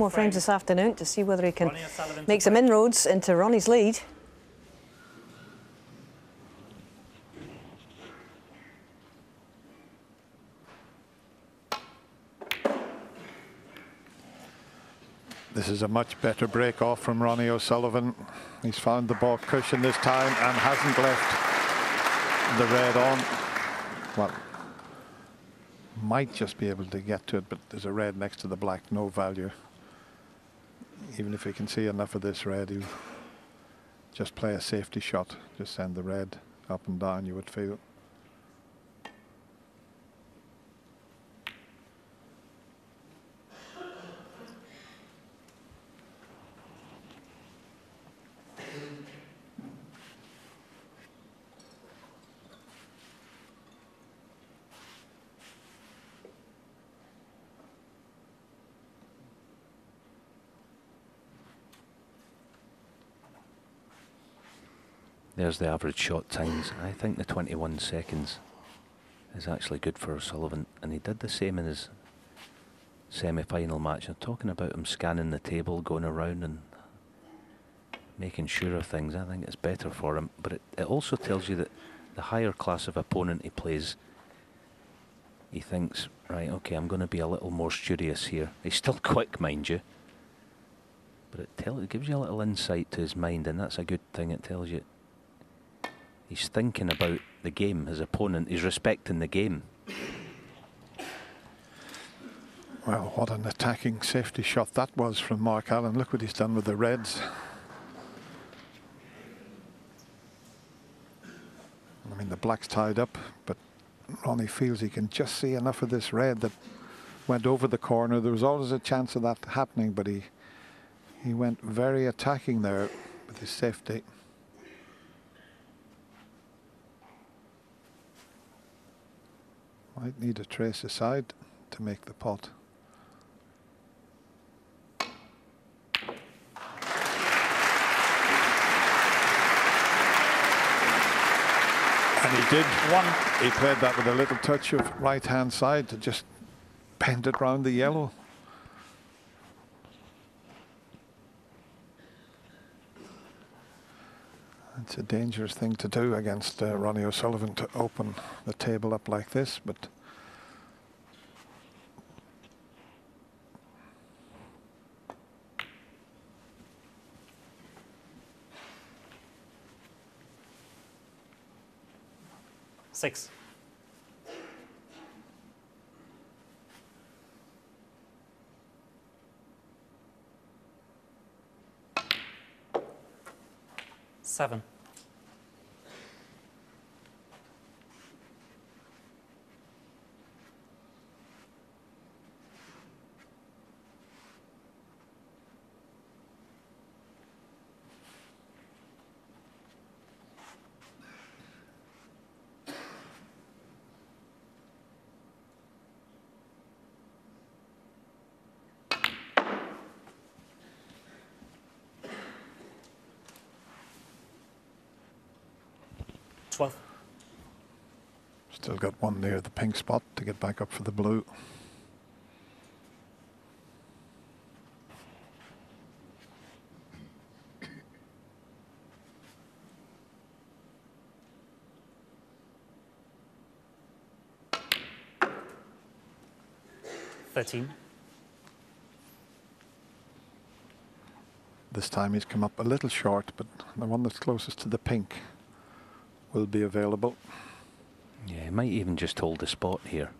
more frames this afternoon to see whether he can make some inroads into Ronnie's lead. This is a much better break off from Ronnie O'Sullivan. He's found the ball cushion this time and hasn't left the red on. Well, might just be able to get to it, but there's a red next to the black, no value. Even if he can see enough of this red, he'll just play a safety shot, just send the red up and down, you would feel. There's the average shot times. I think the 21 seconds is actually good for O'Sullivan, and he did the same in his semi-final match. I'm talking about him scanning the table, going around and making sure of things. I think it's better for him, but it also tells you that the higher class of opponent he plays, he thinks, right, okay, I'm going to be a little more studious here. He's still quick, mind you, but it gives you a little insight to his mind, and that's a good thing. It tells you he's thinking about the game, his opponent. He's respecting the game. Well, what an attacking safety shot that was from Mark Allen. Look what he's done with the reds. I mean, the black's tied up, but Ronnie feels he can just see enough of this red that went over the corner. There was always a chance of that happening, but he went very attacking there with his safety. Might need a trace aside to make the pot. And he did. He played that with a little touch of right-hand side to just bend it round the yellow. It's a dangerous thing to do against Ronnie O'Sullivan, to open the table up like this, but six. Seven. Still got one near the pink spot to get back up for the blue. This time he's come up a little short, but the one that's closest to the pink will be available. Yeah, he might even just hold the spot here.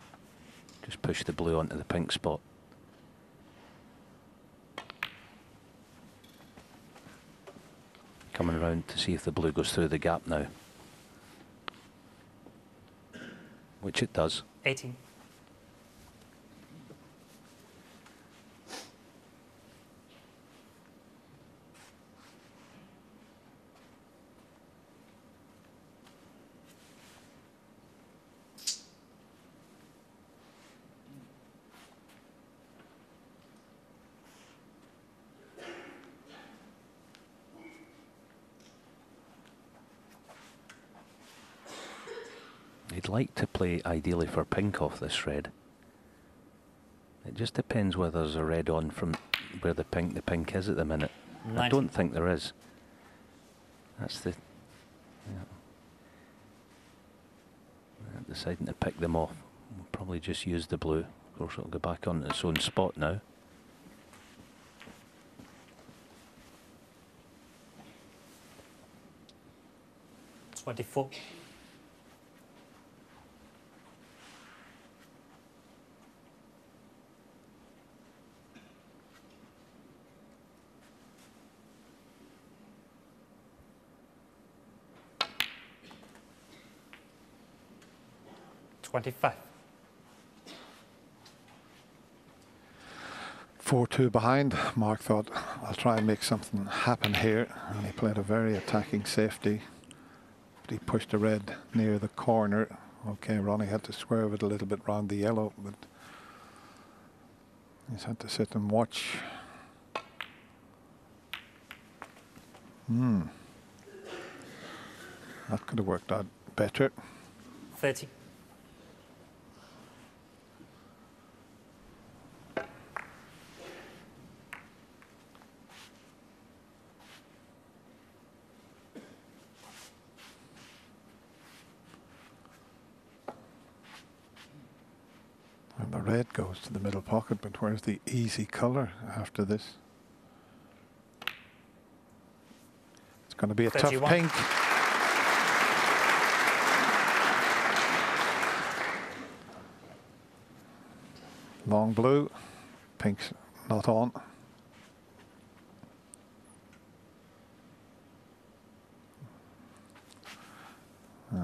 Just push the blue onto the pink spot. Coming around to see if the blue goes through the gap now. Which it does. 18. He'd like to play ideally for pink off this red. It just depends whether there's a red on from where the pink is at the minute. 90. I don't think there is. That's the... Yeah. Deciding to pick them off. We'll probably just use the blue. Of course, it'll go back on its own spot now. $24. $25. 4-2 behind. Mark thought, I'll try and make something happen here. And he played a very attacking safety. But he pushed the red near the corner. Okay, Ronnie had to swerve it a little bit round the yellow, but he's had to sit and watch. That could have worked out better. 30. And the red goes to the middle pocket, but where's the easy colour after this? It's going to be a 31. tough pink. Long blue, pink's not on.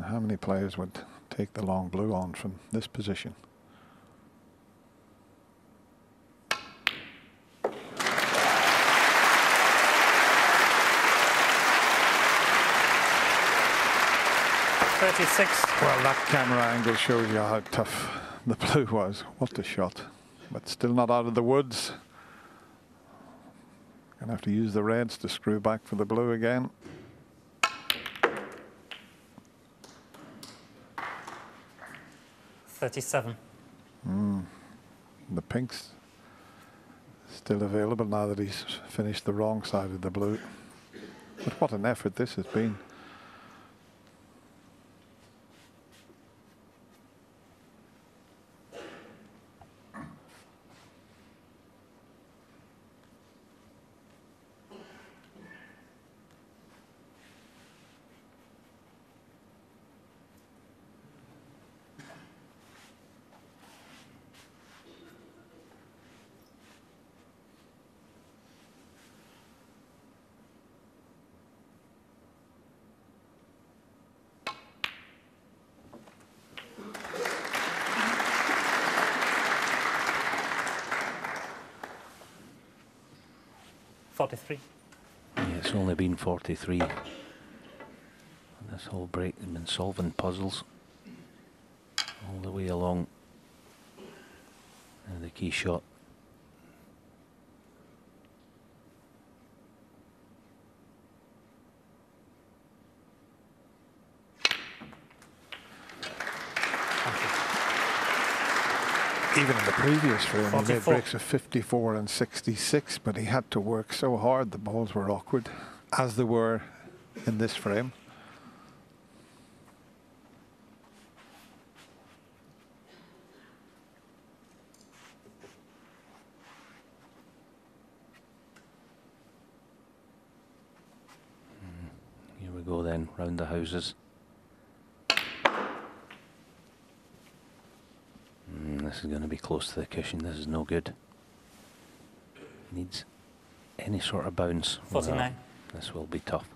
How many players would take the long blue on from this position? Well, that camera angle shows you how tough the blue was. What a shot. But still not out of the woods. Gonna have to use the reds to screw back for the blue again. $37. The pink's still available now that he's finished the wrong side of the blue. But what an effort this has been. $43. Yeah, it's only been 43. This whole break, they've been solving puzzles all the way along. And the key shot. Even in the previous frame, he made 44. breaks of 54 and 66, but he had to work so hard. The balls were awkward, as they were in this frame. Here we go then, round the houses. This is going to be close to the cushion. This is no good. Needs any sort of bounce. 49. This will be tough.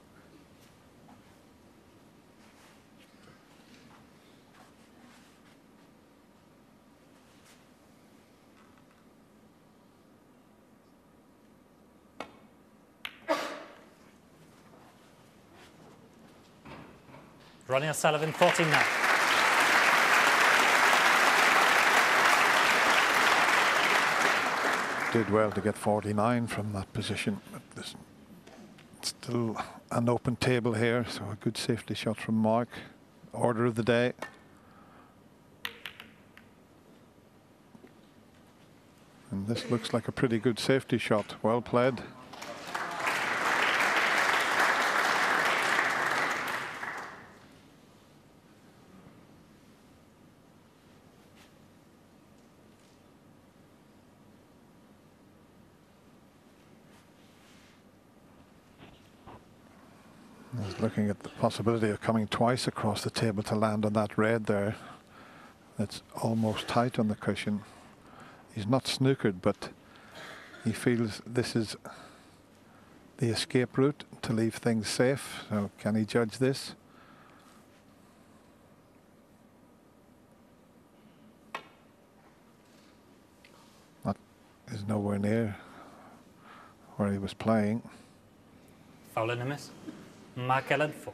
Ronnie O'Sullivan, 49. Did well to get 49 from that position, but there's still an open table here, so a good safety shot from Mark. Order of the day. And this looks like a pretty good safety shot. Well played. He's looking at the possibility of coming twice across the table to land on that red there. It's almost tight on the cushion. He's not snookered, but he feels this is the escape route to leave things safe. So can he judge this? That is nowhere near where he was playing. Foul and a miss. Mark Allen 4.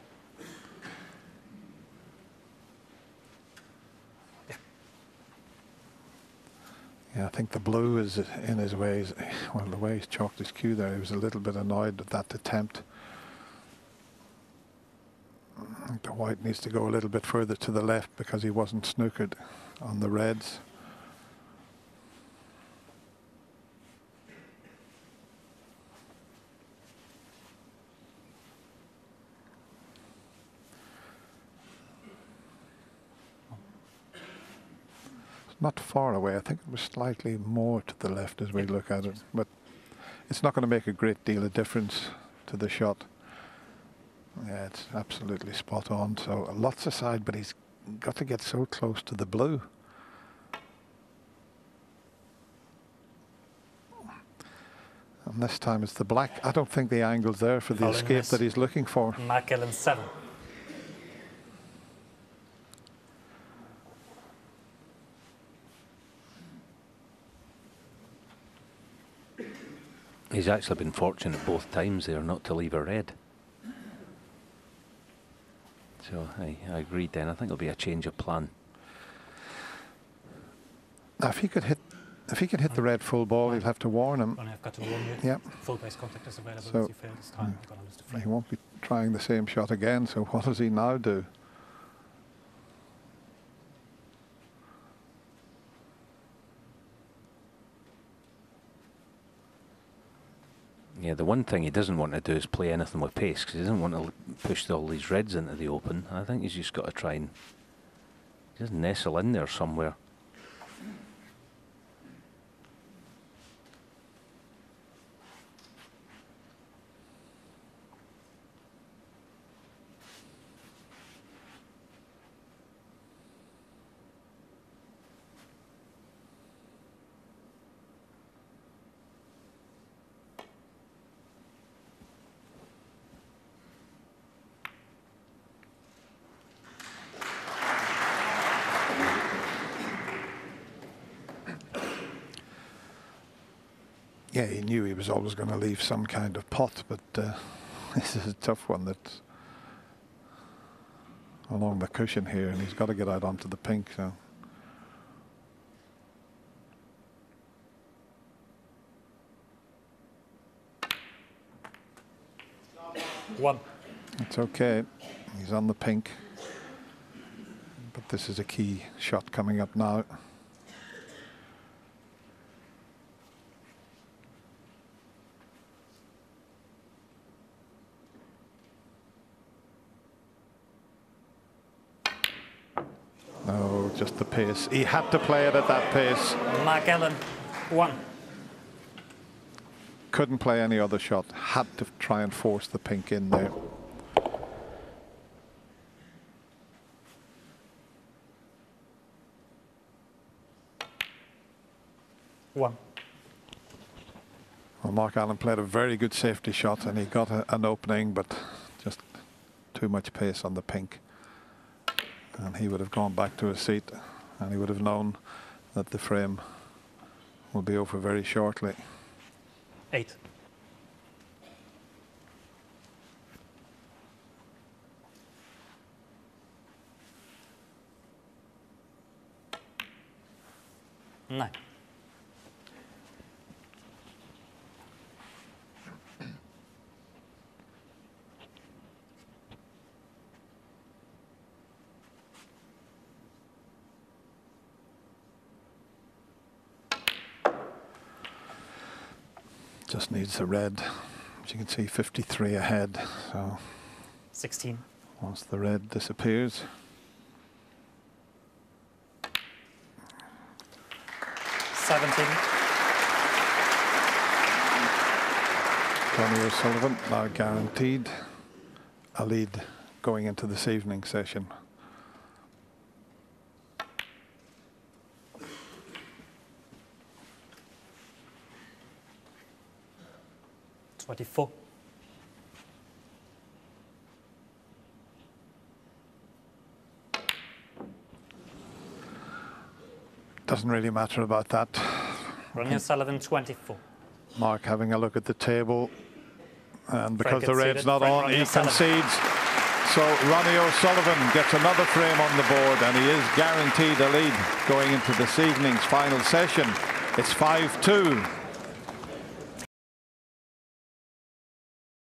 Yeah, I think the blue is in his way. Well, the way he's chalked his cue there, he was a little bit annoyed at that attempt. I think the white needs to go a little bit further to the left because he wasn't snookered on the reds. Not far away. I think it was slightly more to the left as we look at it, but it's not going to make a great deal of difference to the shot. Yeah, it's absolutely spot on. So lots aside, but he's got to get so close to the blue. And this time it's the black. I don't think the angle's there for the escape that he's looking for. Mark Allen 7. He's actually been fortunate both times there not to leave a red. So I agree, then. I think it'll be a change of plan. Now, if he could hit the red full ball, he'll have to warn him. Only I've got to warn you. Yep. Full base contact is available. So as you fail this time. I'm gonna lose the frame. He won't be trying the same shot again. So what does he now do? Yeah, the one thing he doesn't want to do is play anything with pace, because he doesn't want to push all these reds into the open. I think he's just got to try and just nestle in there somewhere. Yeah, he knew he was always going to leave some kind of pot, but this is a tough one that's along the cushion here, and he's got to get out onto the pink. So One. it's okay. He's on the pink, but this is a key shot coming up now. No, just the pace. He had to play it at that pace. Mark Allen 1. Couldn't play any other shot. Had to try and force the pink in there. One. Well, Mark Allen played a very good safety shot, and he got an opening, but just too much pace on the pink. And he would have gone back to his seat, and he would have known that the frame will be over very shortly. 8. Nine. just needs the red. As you can see, 53 ahead. So 16. once the red disappears. 17. Ronnie O'Sullivan now guaranteed a lead going into this evening session. 24. Doesn't really matter about that. Ronnie O'Sullivan, 24. Mark having a look at the table, and because Frank the red's conceded. not Frank on, Ronnie he O'Sullivan. concedes. So Ronnie O'Sullivan gets another frame on the board, and he is guaranteed a lead going into this evening's final session. It's 5-2.